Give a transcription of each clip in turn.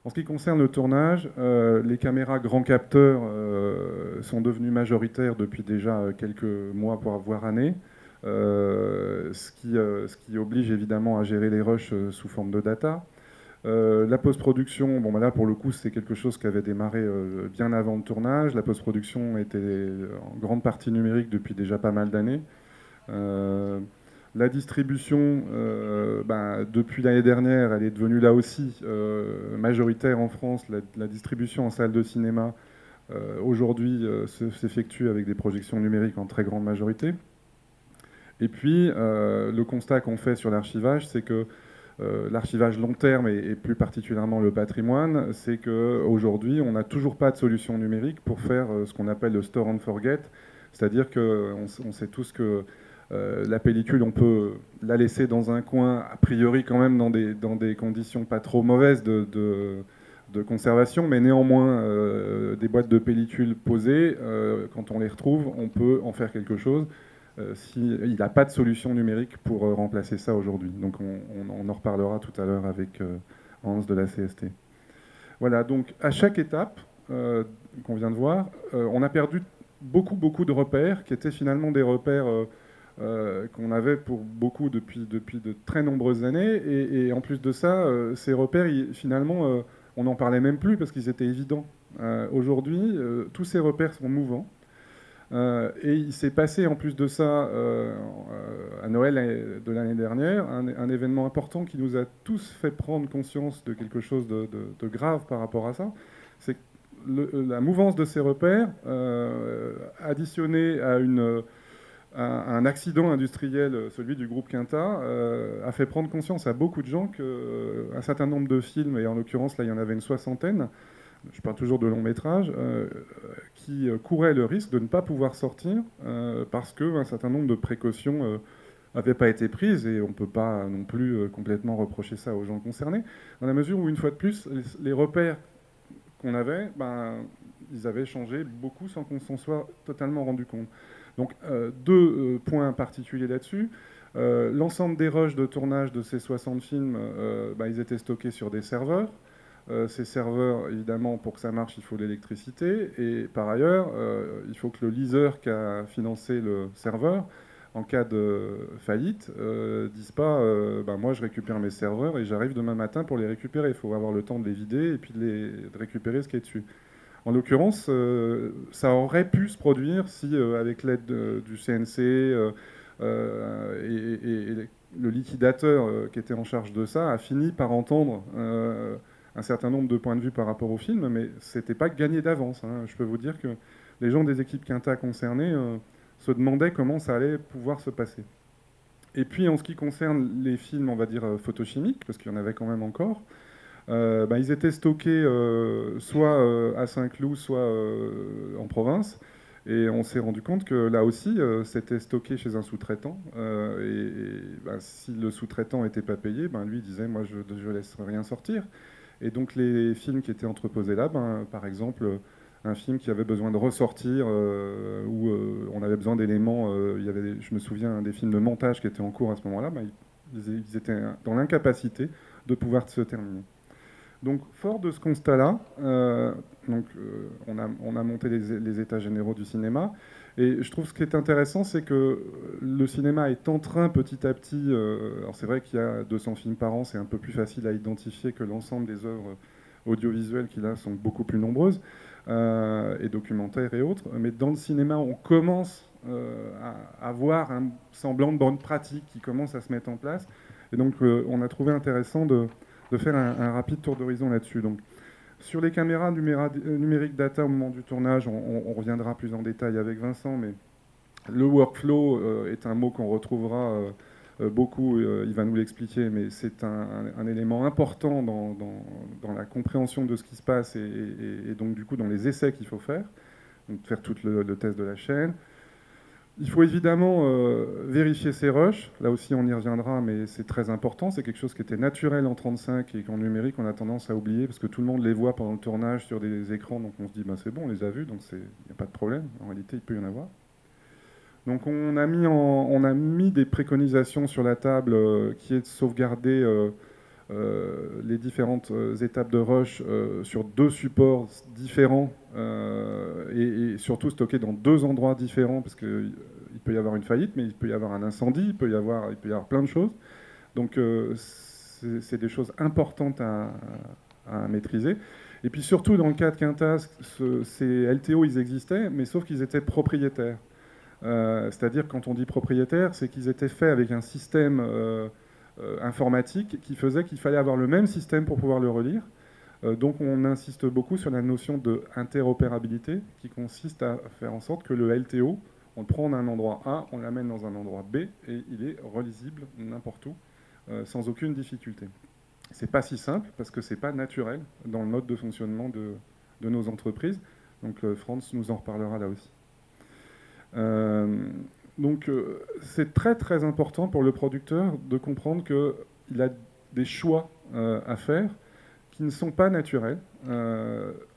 En ce qui concerne le tournage, les caméras grand capteur sont devenues majoritaires depuis déjà quelques mois, voire années, ce qui oblige évidemment à gérer les rushs sous forme de data. La post-production, bon, bah là pour le coup c'est quelque chose qui avait démarré bien avant le tournage. La post-production était en grande partie numérique depuis déjà pas mal d'années. Euh, la distribution, depuis l'année dernière, elle est devenue là aussi majoritaire en France. La distribution en salle de cinéma, aujourd'hui, s'effectue avec des projections numériques en très grande majorité. Et puis, le constat qu'on fait sur l'archivage, c'est que l'archivage long terme et plus particulièrement le patrimoine, c'est qu'aujourd'hui, on n'a toujours pas de solution numérique pour faire ce qu'on appelle le store and forget. C'est-à-dire qu'on sait tous que la pellicule, on peut la laisser dans un coin, a priori quand même dans des conditions pas trop mauvaises de conservation, mais néanmoins, des boîtes de pellicules posées, quand on les retrouve, on peut en faire quelque chose. Il n'a pas de solution numérique pour remplacer ça aujourd'hui. Donc on en reparlera tout à l'heure avec Hans de la CST. Voilà, donc à chaque étape qu'on vient de voir, on a perdu beaucoup de repères qui étaient finalement des repères qu'on avait pour beaucoup depuis de très nombreuses années. Et en plus de ça, ces repères, finalement, on n'en parlait même plus parce qu'ils étaient évidents. Aujourd'hui, tous ces repères sont mouvants. Et il s'est passé en plus de ça, à Noël de l'année dernière, un événement important qui nous a tous fait prendre conscience de quelque chose de grave par rapport à ça. C'est que la mouvance de ces repères, additionnée à un accident industriel, celui du groupe Quinta, a fait prendre conscience à beaucoup de gens qu'un certain nombre de films, et en l'occurrence là il y en avait une soixantaine, je parle toujours de long métrage, qui couraient le risque de ne pas pouvoir sortir parce qu'un certain nombre de précautions n'avaient pas été prises, et on ne peut pas non plus complètement reprocher ça aux gens concernés, dans la mesure où, une fois de plus, les repères qu'on avait, ils avaient changé beaucoup sans qu'on s'en soit totalement rendu compte. Donc deux points particuliers là-dessus. L'ensemble des rushs de tournage de ces 60 films, ils étaient stockés sur des serveurs. Ces serveurs, évidemment, pour que ça marche, il faut l'électricité. Et par ailleurs, il faut que le leaser qui a financé le serveur, en cas de faillite, dise pas moi je récupère mes serveurs et j'arrive demain matin pour les récupérer. Il faut avoir le temps de les vider et puis de récupérer ce qui est dessus. En l'occurrence, ça aurait pu se produire si, avec l'aide du CNC et le liquidateur qui était en charge de ça, a fini par entendre un certain nombre de points de vue par rapport au film, mais c'était pas gagné d'avance. Hein. Je peux vous dire que les gens des équipes Quinta concernées se demandaient comment ça allait pouvoir se passer. Et puis en ce qui concerne les films, on va dire photochimiques, parce qu'il y en avait quand même encore, ils étaient stockés soit à Saint-Cloud, soit en province. Et on s'est rendu compte que là aussi, c'était stocké chez un sous-traitant. Si le sous-traitant n'était pas payé, lui disait, moi, je ne laisse rien sortir. Et donc les films qui étaient entreposés là, par exemple, un film qui avait besoin de ressortir, où on avait besoin d'éléments, je me souviens des films de montage qui étaient en cours à ce moment-là, ils étaient dans l'incapacité de pouvoir se terminer. Donc, fort de ce constat-là, on a monté les états généraux du cinéma. Et je trouve ce qui est intéressant, c'est que le cinéma est en train petit à petit. Alors, c'est vrai qu'il y a 200 films par an, c'est un peu plus facile à identifier que l'ensemble des œuvres audiovisuelles qui, là, sont beaucoup plus nombreuses, et documentaires et autres. Mais dans le cinéma, on commence à avoir un semblant de bonne pratique qui commence à se mettre en place. Et donc, on a trouvé intéressant de faire un rapide tour d'horizon là-dessus. Donc, sur les caméras numériques data au moment du tournage, on reviendra plus en détail avec Vincent, mais le workflow est un mot qu'on retrouvera beaucoup, il va nous l'expliquer, mais c'est un élément important dans la compréhension de ce qui se passe et donc du coup dans les essais qu'il faut faire, donc faire tout le test de la chaîne. Il faut évidemment vérifier ses rushs. Là aussi, on y reviendra, mais c'est très important. C'est quelque chose qui était naturel en 35 et qu'en numérique, on a tendance à oublier parce que tout le monde les voit pendant le tournage sur des écrans. Donc on se dit, c'est bon, on les a vus, donc il n'y a pas de problème. En réalité, il peut y en avoir. Donc on a mis des préconisations sur la table qui est de sauvegarder les différentes étapes de rush sur 2 supports différents et surtout stockés dans 2 endroits différents, parce qu'il peut y avoir une faillite, mais il peut y avoir un incendie, il peut y avoir plein de choses. Donc c'est des choses importantes à maîtriser. Et puis surtout dans le cas de Quintas, ces LTO, ils existaient, mais sauf qu'ils étaient propriétaires. C'est-à-dire, quand on dit propriétaire, c'est qu'ils étaient faits avec un système informatique qui faisait qu'il fallait avoir le même système pour pouvoir le relire. Donc on insiste beaucoup sur la notion d'interopérabilité, qui consiste à faire en sorte que le LTO, on le prend d'un endroit A, on l'amène dans un endroit B, et il est relisible n'importe où, sans aucune difficulté. C'est pas si simple, parce que c'est pas naturel dans le mode de fonctionnement de nos entreprises. Donc Franz nous en reparlera là aussi. Donc c'est très très important pour le producteur de comprendre qu'il a des choix à faire qui ne sont pas naturels.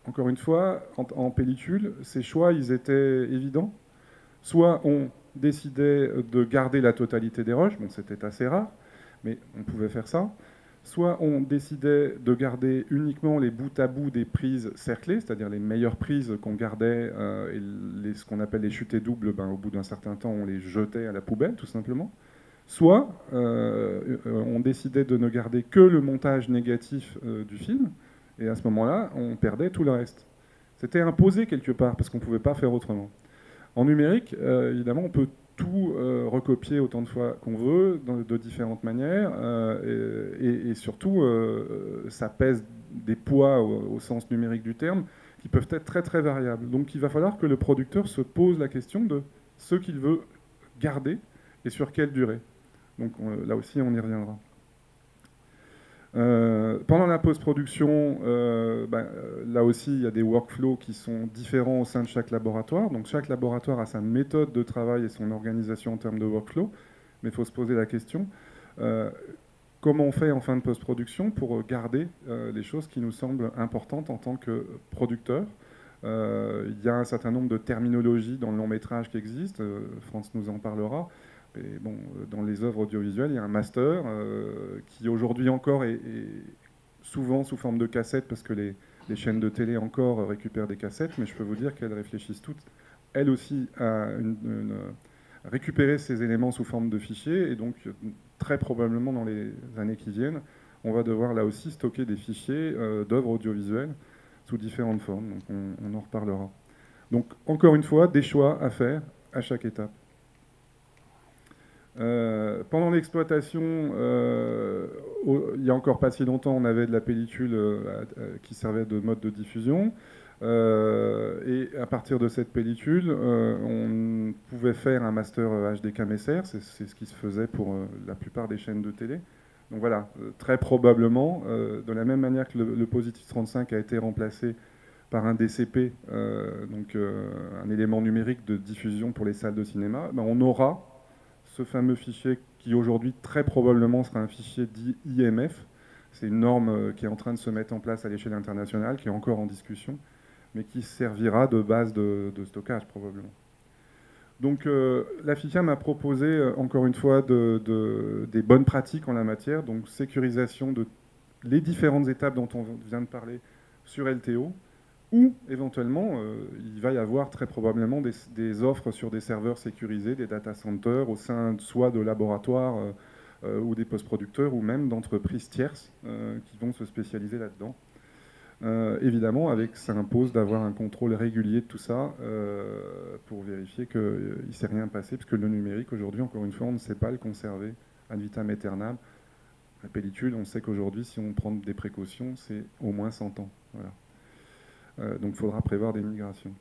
Encore une fois, en pellicule, ces choix, ils étaient évidents. Soit on décidait de garder la totalité des rushs, bon, c'était assez rare, mais on pouvait faire ça. Soit on décidait de garder uniquement les bouts à bout des prises cerclées, c'est-à-dire les meilleures prises qu'on gardait, et ce qu'on appelle les chutées doubles, ben, au bout d'un certain temps, on les jetait à la poubelle, tout simplement. Soit on décidait de ne garder que le montage négatif du film, et à ce moment-là, on perdait tout le reste. C'était imposé quelque part, parce qu'on ne pouvait pas faire autrement. En numérique, évidemment, on peut tout recopier autant de fois qu'on veut, de différentes manières, et surtout, ça pèse des poids au sens numérique du terme, qui peuvent être très très variables. Donc il va falloir que le producteur se pose la question de ce qu'il veut garder et sur quelle durée. Donc là aussi, on y reviendra. Pendant la post-production, là aussi, il y a des workflows qui sont différents au sein de chaque laboratoire. Donc chaque laboratoire a sa méthode de travail et son organisation en termes de workflow. Mais il faut se poser la question, comment on fait en fin de post-production pour garder les choses qui nous semblent importantes en tant que producteur. Il y a un certain nombre de terminologies dans le long métrage qui existent, France nous en parlera. Et bon, dans les œuvres audiovisuelles, il y a un master qui aujourd'hui encore est souvent sous forme de cassette, parce que les chaînes de télé encore récupèrent des cassettes, mais je peux vous dire qu'elles réfléchissent toutes, elles aussi, à récupérer ces éléments sous forme de fichiers, et donc très probablement dans les années qui viennent, on va devoir là aussi stocker des fichiers d'œuvres audiovisuelles sous différentes formes, donc on en reparlera. Donc encore une fois, des choix à faire à chaque étape. Pendant l'exploitation, il n'y a encore pas si longtemps, on avait de la pellicule qui servait de mode de diffusion. Et à partir de cette pellicule, on pouvait faire un master HDK-MSR, c'est ce qui se faisait pour la plupart des chaînes de télé. Donc voilà, très probablement, de la même manière que le Positive 35 a été remplacé par un DCP, donc un élément numérique de diffusion pour les salles de cinéma, ben on aura ce fameux fichier qui aujourd'hui très probablement sera un fichier dit IMF. C'est une norme qui est en train de se mettre en place à l'échelle internationale, qui est encore en discussion, mais qui servira de base de stockage probablement. Donc la FICA m'a proposé encore une fois des bonnes pratiques en la matière, donc sécurisation de les différentes étapes dont on vient de parler sur LTO, ou éventuellement, il va y avoir très probablement des offres sur des serveurs sécurisés, des data centers, au sein soit de laboratoires ou des post-producteurs, ou même d'entreprises tierces qui vont se spécialiser là-dedans. Évidemment, ça impose d'avoir un contrôle régulier de tout ça pour vérifier qu'il ne s'est rien passé, parce que le numérique, aujourd'hui, encore une fois, on ne sait pas le conserver ad vitam aeternam. La pellicule, on sait qu'aujourd'hui, si on prend des précautions, c'est au moins 100 ans. Voilà. Donc il faudra prévoir des migrations.